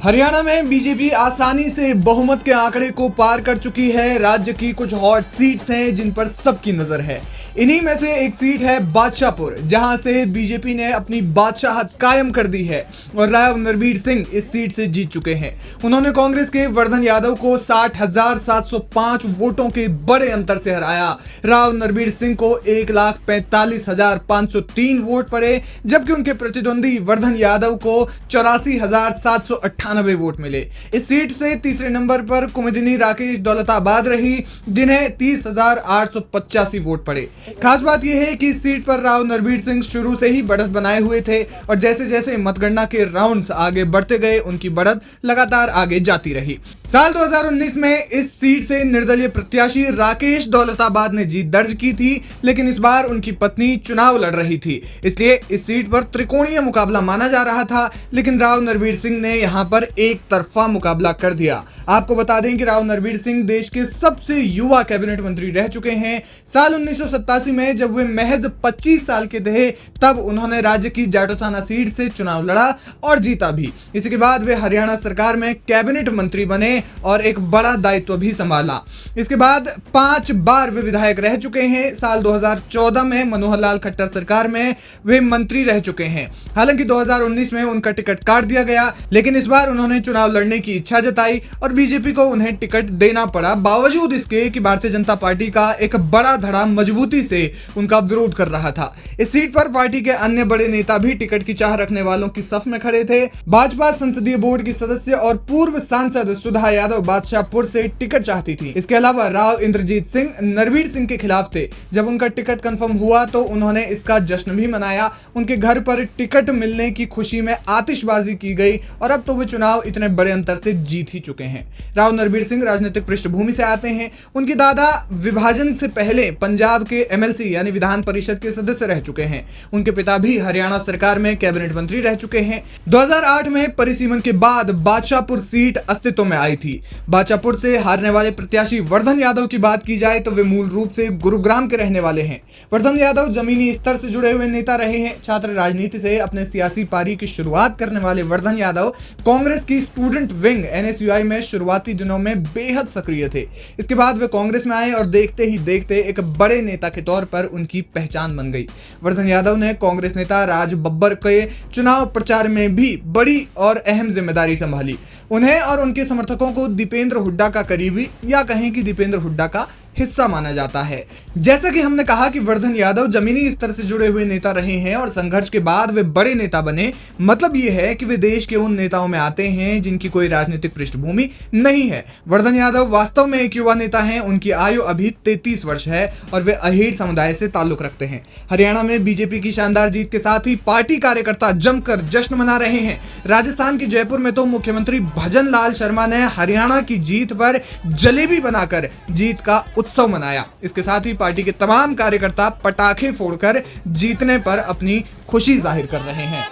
हरियाणा में बीजेपी आसानी से बहुमत के आंकड़े को पार कर चुकी है। राज्य की कुछ हॉट सीट्स हैं जिन पर सबकी नजर है। इन्हीं में से एक सीट है बादशाहपुर, जहां से बीजेपी ने अपनी बादशाहत कायम कर दी है और राव नरबीर सिंह इस सीट से जीत चुके हैं। उन्होंने कांग्रेस के वर्धन यादव को 60,705 वोटों के बड़े अंतर से हराया। राव नरबीर सिंह को 1,45,503 वोट पड़े, जबकि उनके प्रतिद्वंदी वर्धन यादव को 84,798 वोट मिले। इस सीट से तीसरे नंबर पर कुमुदिनी राकेश दौलताबाद रही, जिन्हें 30,885 वोट पड़े। खास बात यह है कि इस सीट पर राव नरबीर सिंह शुरू से ही बढ़त बनाए हुए थे और जैसे जैसे मतगणना के राउंड्स आगे बढ़ते गए, उनकी बढ़त लगातार आगे जाती रही। साल 2019 में इस सीट से निर्दलीय प्रत्याशी राकेश दौलताबाद ने जीत दर्ज की थी, लेकिन इस बार उनकी पत्नी चुनाव लड़ रही थी, इसलिए इस सीट पर त्रिकोणीय मुकाबला माना जा रहा था। लेकिन राव नरबीर सिंह ने यहां पर एक तरफा मुकाबला कर दिया। आपको बता दें कि राव नरबीर सिंह देश के सबसे युवा कैबिनेट मंत्री रह चुके हैं। साल 1987 में जब वे महज 25 साल के थे, तब उन्होंने राज्य की जाटोथाना सीट से चुनाव लड़ा और जीता भी। इसी के बाद वे हरियाणा सरकार में कैबिनेट मंत्री बने और एक बड़ा दायित्व भी संभाला। इसके बाद 5 बार वे विधायक रह चुके हैं। साल 2014 में मनोहर लाल खट्टर सरकार में वे मंत्री रह चुके हैं। हालांकि 2019 में उनका टिकट काट दिया गया, लेकिन इस बार उन्होंने चुनाव लड़ने की इच्छा जताई और बीजेपी को उन्हें टिकट देना पड़ा, बावजूद इसके कि भारतीय जनता पार्टी का एक बड़ा धड़ा मजबूती से उनका विरोध कर रहा था। इस सीट पर पार्टी के अन्य बड़े नेता भी टिकट की चाह रखने वालों की सफ में खड़े थे। भाजपा संसदीय बोर्ड की सदस्य और पूर्व सांसद सुधा यादव बादशाहपुर से टिकट चाहती थी। इसके अलावा राव इंद्रजीत सिंह नरबीर सिंह के खिलाफ थे। जब उनका टिकट कंफर्म हुआ तो उन्होंने इसका जश्न भी मनाया। उनके घर पर टिकट मिलने की खुशी में आतिशबाजी की गई और अब तो वे चुनाव इतने बड़े अंतर से जीत ही चुके हैं। राव नरबीर सिंह राजनीतिक पृष्ठभूमि से आते हैं। उनके दादा विभाजन से पहले पंजाब के एमएलसी यानी विधान परिषद के सदस्य रह चुके हैं। उनके पिता भी हरियाणा सरकार में कैबिनेट मंत्री रह चुके हैं। 2008 में परिसीमन के बाद बादशाहपुर सीट अस्तित्व में आई थी। बादशाहपुर से हारने वाले प्रत्याशी वर्धन यादव की बात की जाए तो वे मूल रूप से गुरुग्राम के रहने वाले हैं। वर्धन यादव जमीनी स्तर से जुड़े हुए नेता रहे हैं। छात्र राजनीति से अपने सियासी पारी की शुरुआत करने वाले वर्धन यादव कांग्रेस की स्टूडेंट विंग एनएसयूआई में शुरुआती दिनों में बेहद सक्रिय थे। इसके बाद वे कांग्रेस में आए और देखते ही देखते एक बड़े नेता के तौर पर उनकी पहचान बन गई। वर्धन यादव ने कांग्रेस नेता राज बब्बर के चुनाव प्रचार में भी बड़ी और अहम जिम्मेदारी संभाली। उन्हें और उनके समर्थकों को दीपेंद्र हुड्डा का करीबी या कहें कि दीपेंद्र हुड्डा का हिस्सा माना जाता है। जैसा कि हमने कहा कि वर्धन यादव जमीनी स्तर से जुड़े हुए नेता रहे हैं और संघर्ष के बाद वे बड़े नेता बने। मतलब ये है कि वे देश के उन नेताओं में आते हैं जिनकी कोई राजनीतिक पृष्ठभूमि नहीं है। वर्धन यादव वास्तव में एक युवा नेता हैं। उनकी आयु अभी 33 वर्ष है और वे अहीर समुदाय से ताल्लुक रखते हैं। हरियाणा में बीजेपी की शानदार जीत के साथ ही पार्टी कार्यकर्ता जमकर जश्न मना रहे हैं। राजस्थान के जयपुर में तो मुख्यमंत्री भजन लाल शर्मा ने हरियाणा की जीत पर जलेबी बनाकर जीत का उत्सव मनाया। इसके साथ ही पार्टी के तमाम कार्यकर्ता पटाखे फोड़कर जीतने पर अपनी खुशी जाहिर कर रहे हैं।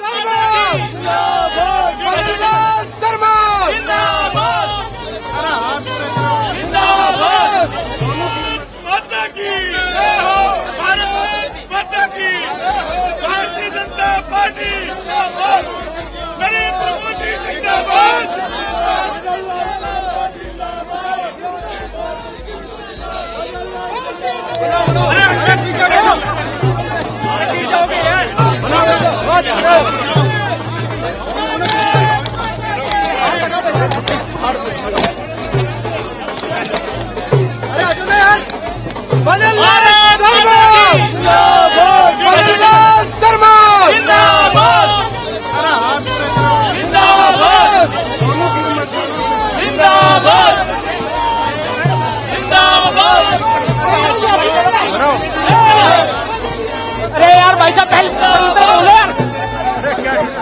अरे यार भाई साहब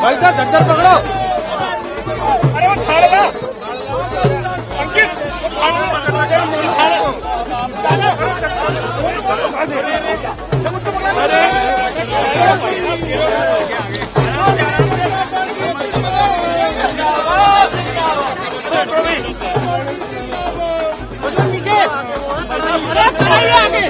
भाई साहब झज्जर पकड़ो। अरे वो थाड़ा अंकित पीछे आगे